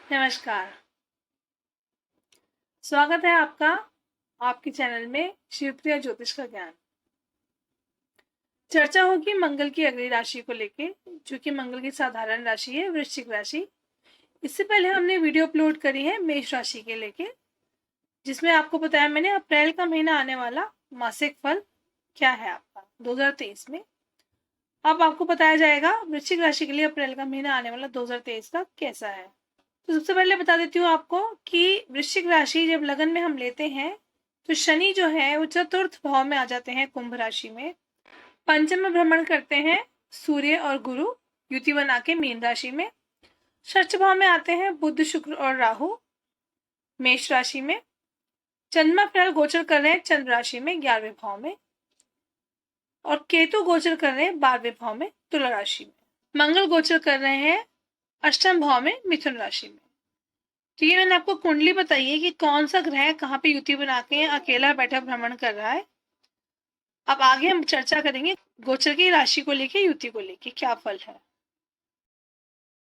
नमस्कार। स्वागत है आपका आपके चैनल में शिवप्रिया ज्योतिष का ज्ञान। चर्चा होगी मंगल की अगली राशि को लेके, जो कि मंगल की साधारण राशि है, वृश्चिक राशि। इससे पहले हमने वीडियो अपलोड करी है मेष राशि के लेके, जिसमें आपको बताया मैंने अप्रैल का महीना आने वाला मासिक फल क्या है आपका 2023 में। अब आपको बताया जाएगा वृश्चिक राशि के लिए अप्रैल का महीना आने वाला 2023 का कैसा है। तो सबसे पहले बता देती हूँ आपको कि वृश्चिक राशि जब लगन में हम लेते हैं तो शनि जो है वो चतुर्थ भाव में आ जाते हैं, कुंभ राशि में। पंचम में भ्रमण करते हैं सूर्य और गुरु युति बना के मीन राशि में। षष्ठ भाव में आते हैं बुध शुक्र और राहु मेष राशि में। चंद्रमा फिलहाल गोचर कर रहे हैं चंद्र राशि में 11वें भाव में, और केतु गोचर कर रहे हैं 12वें भाव में तुला राशि में। मंगल गोचर कर रहे हैं अष्टम भाव में मिथुन राशि में। तो ये मैंने आपको कुंडली बताई है कि कौन सा ग्रह कहाँ पे युति बना के अकेला बैठा भ्रमण कर रहा है। अब आगे हम चर्चा करेंगे गोचर की राशि को लेके, युति को लेके क्या फल है।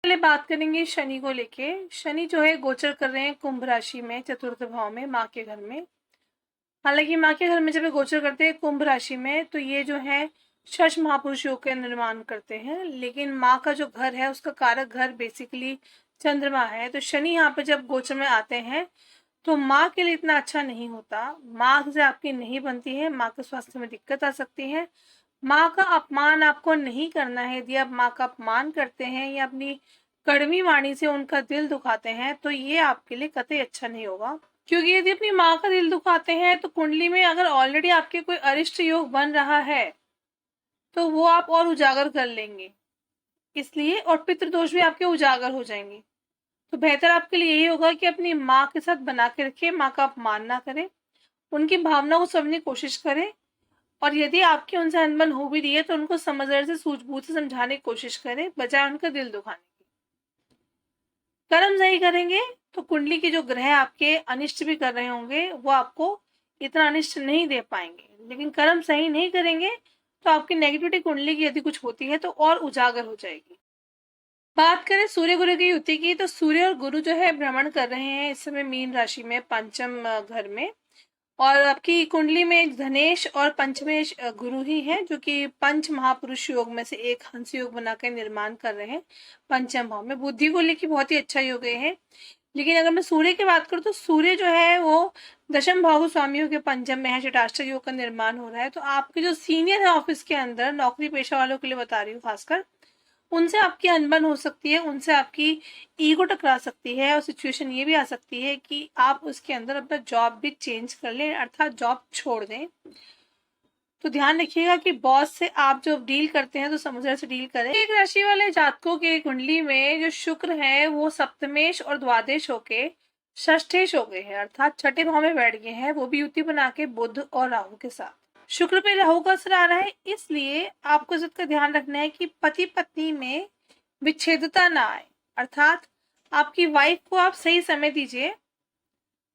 पहले बात करेंगे शनि को लेके। शनि जो है गोचर कर रहे हैं कुंभ राशि में चतुर्थ भाव में, माँ के घर में। हालांकि माँ के घर में जब गोचर करते हैं कुंभ राशि में तो ये जो है षष्ठ महापुरुष योग का निर्माण करते हैं, लेकिन माँ का जो घर है उसका कारक घर बेसिकली चंद्रमा है। तो शनि यहाँ पे जब गोचर में आते हैं तो माँ के लिए इतना अच्छा नहीं होता, माँ से आपकी नहीं बनती है, माँ के स्वास्थ्य में दिक्कत आ सकती है। माँ का अपमान आपको नहीं करना है। यदि आप माँ का अपमान करते हैं या अपनी कड़वी वाणी से उनका दिल दुखाते हैं तो ये आपके लिए कतई अच्छा नहीं होगा। क्योंकि यदि अपनी माँ का दिल दुखाते हैं तो कुंडली में अगर ऑलरेडी आपके कोई अरिष्ट योग बन रहा है तो वो आप और उजागर कर लेंगे, इसलिए और पितृदोष भी आपके उजागर हो जाएंगे। तो बेहतर आपके लिए यही होगा कि अपनी माँ के साथ बना के रखिए, माँ का अपमान ना करें, उनकी भावना को समझने की कोशिश करें। और यदि आपकी उनसे अनबन हो भी रही है तो उनको समझदारी से सूझबूझ से समझाने की कोशिश करें, बजाय उनका दिल दुखाने की। कर्म सही करेंगे तो कुंडली के जो ग्रह आपके अनिष्ट भी कर रहे होंगे वो आपको इतना अनिष्ट नहीं दे पाएंगे, लेकिन कर्म सही नहीं करेंगे तो आपकी नेगेटिविटी कुंडली की यदि कुछ होती है तो और उजागर हो जाएगी। बात करें सूर्य गुरु की युति की, तो सूर्य और गुरु जो है भ्रमण कर रहे हैं इस समय मीन राशि में पंचम घर में, और आपकी कुंडली में धनेश और पंचमेश गुरु ही है, जो कि पंच महापुरुष योग में से एक हंस योग बनाकर निर्माण कर रहे हैं पंचम भाव में। बुद्धि को लेकर बहुत ही अच्छा योग है। लेकिन अगर मैं सूर्य की बात करूं तो सूर्य जो है वो दशम भाव स्वामी योग के पंचम में है, षटाष्टक योग का निर्माण हो रहा है। तो आपके जो सीनियर है ऑफिस के अंदर, नौकरी पेशा वालों के लिए बता रही हूँ खासकर, उनसे आपकी अनबन हो सकती है, उनसे आपकी ईगो टकरा सकती है, और सिचुएशन ये भी आ सकती है कि आप उसके अंदर अपना जॉब भी चेंज कर लें, अर्थात जॉब छोड़ दें। तो ध्यान रखिएगा कि बॉस से आप जो डील करते हैं तो समझदारी से डील करें। एक राशि वाले जातकों की कुंडली में जो शुक्र है वो सप्तमेश और द्वादश होके षष्ठेश हो गए हैं, अर्थात छठे भाव में बैठ गए हैं, वो भी युति बना के बुध और राहु के साथ। शुक्र पे राहु का असर आ रहा है, इसलिए आपको इस बात का ध्यान रखना है कि पति पत्नी में विच्छेदता ना आए। अर्थात आपकी वाइफ को आप सही समय दीजिए,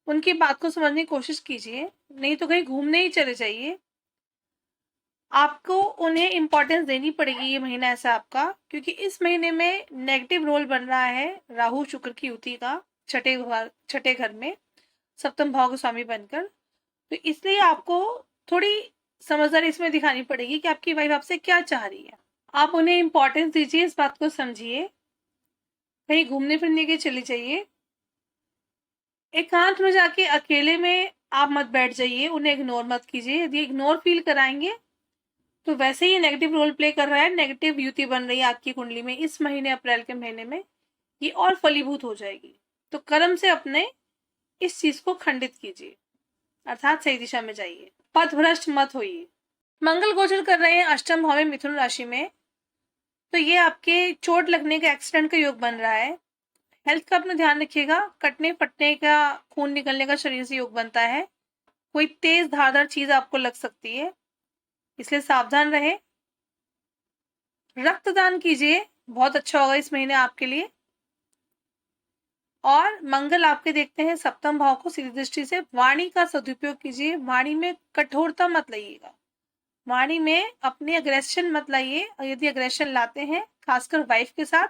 उनकी बात को समझने की कोशिश कीजिए, नहीं तो कहीं घूमने ही चले जाइए। आपको उन्हें इंपॉर्टेंस देनी पड़ेगी ये महीना ऐसा आपका, क्योंकि इस महीने में नेगेटिव रोल बन रहा है राहु शुक्र की युति का छठे घर में सप्तम भाव के स्वामी बनकर। तो इसलिए आपको थोड़ी समझदारी इसमें दिखानी पड़ेगी कि आपकी वाइफ आपसे क्या चाह रही है। आप उन्हें इंपॉर्टेंस दीजिए, इस बात को समझिए, कहीं घूमने फिरने के चले जाइए, एकांत में जाके अकेले में आप मत बैठ जाइए, उन्हें इग्नोर मत कीजिए। यदि इग्नोर फील कराएंगे तो वैसे ही नेगेटिव रोल प्ले कर रहा है, नेगेटिव युति बन रही है आपकी कुंडली में इस महीने अप्रैल के महीने में, ये और फलीभूत हो जाएगी। तो कर्म से अपने इस चीज को खंडित कीजिए, अर्थात सही दिशा में जाइए, पथभ्रष्ट मत होइए। मंगल गोचर कर रहे हैं अष्टम भाव में मिथुन राशि में, तो ये आपके चोट लगने का, एक्सीडेंट का योग बन रहा है। हेल्थ का अपना ध्यान रखिएगा, कटने फटने का, खून निकलने का शरीर से योग बनता है, कोई तेज धारदार चीज आपको लग सकती है, इसलिए सावधान रहे। रक्तदान कीजिए, बहुत अच्छा होगा इस महीने आपके लिए। और मंगल आपके देखते हैं सप्तम भाव को सीधी दृष्टि से। वाणी का सदुपयोग कीजिए, वाणी में कठोरता मत लाइएगा, वाणी में अपनी अग्रेशन मत लाइए, और यदि अग्रेशन लाते हैं खासकर वाइफ के साथ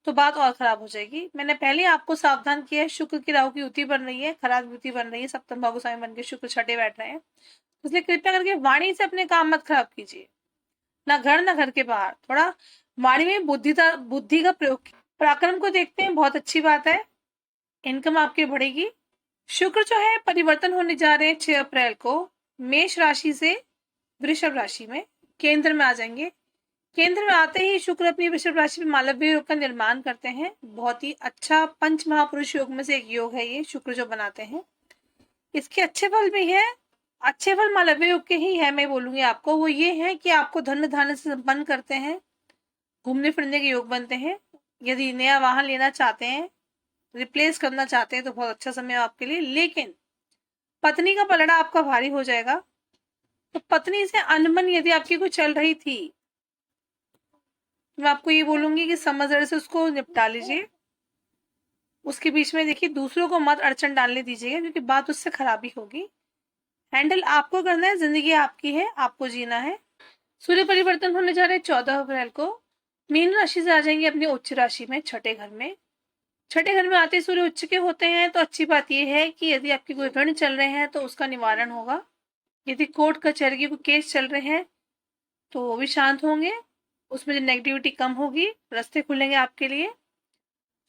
तो बात और खराब हो जाएगी। मैंने पहले आपको सावधान किया है, शुक्र की राहु की युति बन रही है, खराब युति बन रही है, सप्तम भाव स्वामी बन के शुक्र छठे बैठ रहे हैं, इसलिए कृपया करके वाणी से अपने काम मत खराब कीजिए, ना घर ना घर के बाहर। थोड़ा वाणी में बुद्धि का प्रयोग। पराक्रम को देखते हैं, बहुत अच्छी बात है, इनकम आपकी बढ़ेगी। शुक्र जो है परिवर्तन होने जा रहे हैं 6 अप्रैल को, मेष राशि से वृषभ राशि में केंद्र में आ जाएंगे। केंद्र में आते ही शुक्र अपनी वृषभ राशि में मालव्य योग का निर्माण करते हैं। बहुत ही अच्छा पंच महापुरुष योग में से एक योग है ये, शुक्र जो बनाते हैं। इसके अच्छे फल भी है, अच्छे फल मालव्य योग के ही है, मैं बोलूंगी आपको। वो ये है कि आपको धन धान्य से संपन्न करते हैं, घूमने फिरने के योग बनते हैं। यदि नया वाहन लेना चाहते हैं, रिप्लेस करना चाहते हैं, तो बहुत अच्छा समय है आपके लिए। लेकिन पत्नी का पलड़ा आपका भारी हो जाएगा, तो पत्नी से अनबन यदि आपकी कोई चल रही थी, मैं आपको ये बोलूंगी कि समझदारी से उसको निपटा लीजिए। उसके बीच में देखिए दूसरों को मत अड़चन डालने दीजिएगा, क्योंकि बात उससे खराबी होगी। हैंडल आपको करना है, जिंदगी आपकी है, आपको जीना है। सूर्य परिवर्तन होने जा रहे हैं 14 अप्रैल को, मीन राशि से आ जाएंगे अपनी उच्च राशि में, छठे घर में। छठे घर में आते ही सूर्य उच्च के होते हैं, तो अच्छी बात यह है कि यदि आपके कोई ऋण चल रहे हैं तो उसका निवारण होगा। यदि कोर्ट कचहरी के कोई केस चल रहे हैं तो वो भी शांत होंगे, उसमें जो नेगेटिविटी कम होगी, रास्ते खुलेंगे आपके लिए।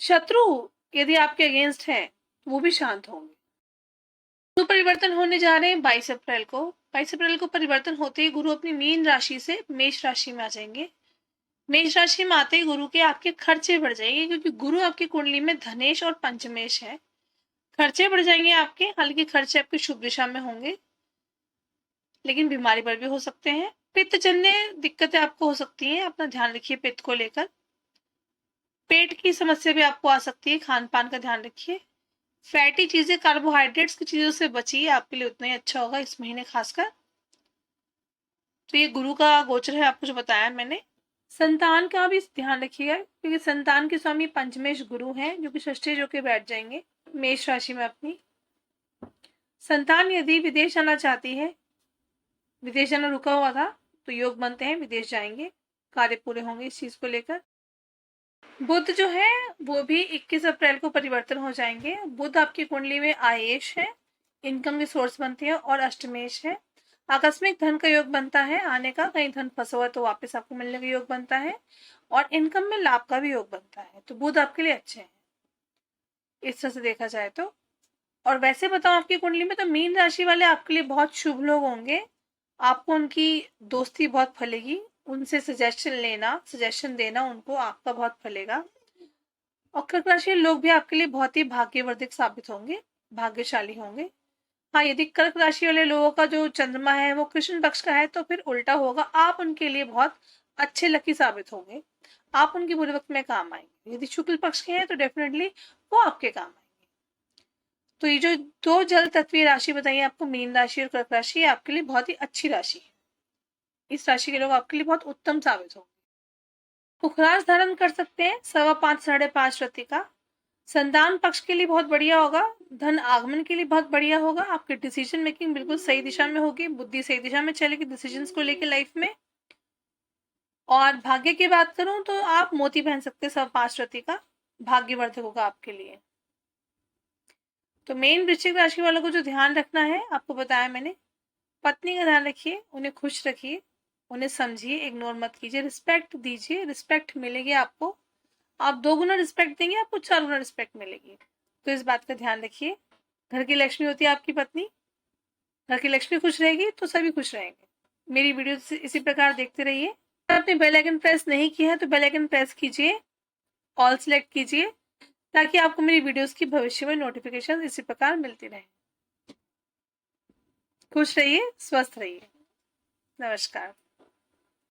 शत्रु यदि आपके अगेंस्ट है तो वो भी शांत होंगे। तो परिवर्तन होने जा रहे हैं 22 अप्रैल को। 22 अप्रैल को परिवर्तन होते ही गुरु अपनी मीन राशि से मेष राशि में आ जाएंगे। मेष राशि में आते ही गुरु के आपके खर्चे बढ़ जाएंगे, क्योंकि गुरु आपकी कुंडली में धनेश और पंचमेश है। खर्चे बढ़ जाएंगे आपके, हालांकि खर्चे आपके शुभ दिशा में होंगे, लेकिन बीमारी पर भी हो सकते हैं। पित्तजन्य दिक्कतें आपको हो सकती हैं, अपना ध्यान रखिए पित्त को लेकर। पेट की समस्या भी आपको आ सकती है, खान पान का ध्यान रखिए। फैटी चीजें, कार्बोहाइड्रेट्स की चीजों से बचिए, आपके लिए उतना ही अच्छा होगा इस महीने खासकर। तो ये गुरु का गोचर है, आपको जो बताया मैंने। संतान का भी ध्यान रखिएगा, क्योंकि संतान के स्वामी पंचमेश गुरु हैं, जो कि षष्ठी जो के बैठ जाएंगे मेष राशि में अपनी। संतान यदि विदेश जाना चाहती है, विदेश जाना रुका हुआ था, तो योग बनते हैं, विदेश जाएंगे, कार्य पूरे होंगे इस चीज को लेकर। बुध जो है वो भी 21 अप्रैल को परिवर्तन हो जाएंगे। बुध आपकी कुंडली में आयेश है, इनकम की सोर्स बनती है, और अष्टमेश है, आकस्मिक धन का योग बनता है आने का, कहीं धन फंसा हुआ तो वापस आपको मिलने का योग बनता है, और इनकम में लाभ का भी योग बनता है। तो बुध आपके लिए अच्छे हैं इस तरह से देखा जाए तो। और वैसे बताओ आपकी कुंडली में, तो मीन राशि वाले आपके लिए बहुत शुभ लोग होंगे, आपको उनकी दोस्ती बहुत फलेगी, उनसे सजेशन लेना, सजेशन देना उनको आपका बहुत फलेगा। और कर्क राशि लोग भी आपके लिए बहुत ही भाग्यवर्धक साबित होंगे, भाग्यशाली होंगे। हाँ, यदि कर्क राशि वाले लोगों का जो चंद्रमा है वो कृष्ण पक्ष का है, तो फिर उल्टा होगा, आप उनके लिए बहुत अच्छे लकी साबित होंगे, आप उनके बुरे वक्त में काम आएंगे। यदि शुक्ल पक्ष के हैं तो डेफिनेटली वो आपके काम आएंगे। तो ये जो दो जल तत्वीय राशि बताइए आपको, मीन राशि और कर्क राशि, आपके लिए बहुत ही अच्छी राशि है। इस राशि के लोग आपके लिए बहुत उत्तम साबित होंगे। पुखराज धारण कर सकते हैं 5.25 साढ़े 5 रति का। संतान पक्ष के लिए बहुत बढ़िया होगा, धन आगमन के लिए बहुत बढ़िया होगा, आपकी डिसीजन मेकिंग बिल्कुल सही दिशा में होगी, बुद्धि सही दिशा में चलेगी डिसीजंस को लेकर लाइफ में। और भाग्य की बात करूं तो आप मोती पहन सकते हैं 5.25 रति का, भाग्यवर्धक होगा आपके लिए। तो मेन वृश्चिक राशि वालों को जो ध्यान रखना है आपको बताया मैंने, पत्नी का ध्यान रखिए, उन्हें खुश रखिए, उन्हें समझिए, इग्नोर मत कीजिए, रिस्पेक्ट दीजिए, रिस्पेक्ट मिलेगी आपको। आप 2 गुना रिस्पेक्ट देंगे, आपको 4 गुना रिस्पेक्ट मिलेगी, तो इस बात का ध्यान रखिए। घर की लक्ष्मी होती है आपकी पत्नी, घर की लक्ष्मी खुश रहेगी तो सभी खुश रहेंगे। मेरी वीडियो इसी प्रकार देखते रहिए। अगर आपने बेल आइकन प्रेस नहीं किया है तो बेल आइकन प्रेस कीजिए, ऑल सेलेक्ट कीजिए, ताकि आपको मेरी वीडियोस की भविष्य में नोटिफिकेशन इसी प्रकार मिलती रहे। खुश रहिए, स्वस्थ रहिए। नमस्कार।